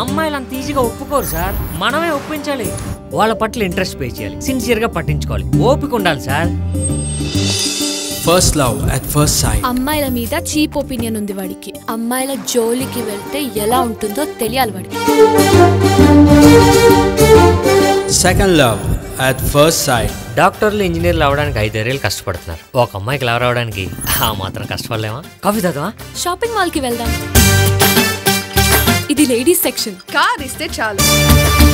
అమ్మాయిలు అంత ఈజీగా ఒప్పుకోరు సార్. మనమే ఒప్పించాలి. వాళ్ళ పట్ల ఇంట్రెస్ట్ పే చేయాలి, సిన్సియర్ గా పట్టించుకోవాలి, ఓపిక ఉండాలి sir. First love at first sight. అమ్మాయిల మీద చీప్ ఒపీనియన్ ఉంది వాడికి. అమ్మాయిల జోలికి వెళ్తే ఎలా ఉంటుందో తెలియాలి వాడికి. Second love at first sight. డాక్టర్లు ఇంజనీర్లు అవడానికి 5 ఏళ్ళు కష్టపడుతున్నారు. ఒక అమ్మాయికి లవ్ రావడానికి ఆ మాత్రం కష్టపడలేమా? కాఫీ తాగుదామా? షాపింగ్ మాల్ కి వెళ్దాం. ఇది లేడీస్ సెక్షన్. కార్ ఇస్తే చాలు.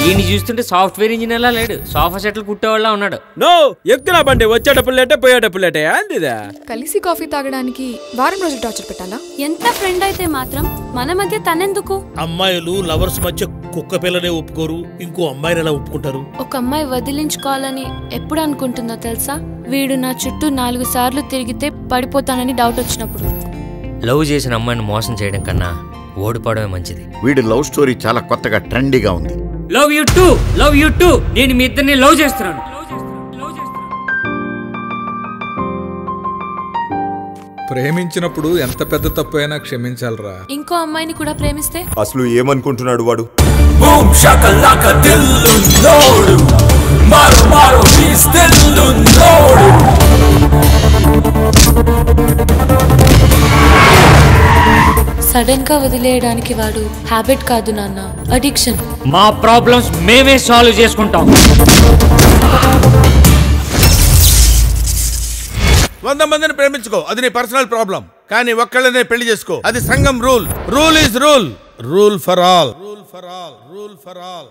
ఈయన చూస్తుంటే సాఫ్ట్వేర్ ఇంజనీర్ లా లేడు, సోఫా సెట్లు కుట్టేవాళ్ళ ఉన్నాడు. నో ఎక్కున బండి, వచ్చేటప్పుడు లేటే పోయేటప్పుడు లేటే అందిదా. కలిసి కాఫీ తాగడానికి వారం రోజులు టార్చర్ పెట్టాలా? ఎంత ఫ్రెండ్ అయితే మాత్రం మన మధ్య తనెందుకు? అమ్మాయిలు లవర్స్ మధ్య కుక్క పిల్లనే ఒప్పుకోరు, ఇంకో అమ్మాయిని ఎలా ఒప్పుకుంటారు? ఒక అమ్మాయి వదిలించుకోవాలని ఎప్పుడు అనుకుంటుందో తెలుసా? వీడు నా చుట్టూ 4 సార్లు తిరిగితే పడిపోతానని డౌట్ వచ్చినప్పుడు. లవ్ చేసిన అమ్మాయిని మోసం చేయడం కన్నా ఓడిపోవడమే మంచిది. వీడి లవ్ స్టోరీ చాలా కొత్తగా ట్రెండీగా ఉంది. Love you two, love you two. నేను మీ ఇద్దరిని లవ్ చేస్తున్నాను. ప్రేమించినప్పుడు ఎంత పెద్ద తప్పు అయినా క్షమించాలరా. ఇంకో అమ్మాయిని కూడా ప్రేమిస్తే అసలు ఏమనుకుంటున్నాడు వాడు? సడన్ గా వదిలేయడానికి వాడు హ్యాబిట్ కాదు నాన్న, అడిక్షన్. మా ప్రాబ్లమ్స్ మేమే సాల్వ్ చేసుకుంటాం. 100 మందిని ప్రేమించుకో, అది నీ పర్సనల్ ప్రాబ్లం. కానీ ఒక్కళ్ళనే పెళ్లి చేసుకో, అది సంఘం rule. Rule is rule. Rule for all. Rule for all. Rule for all.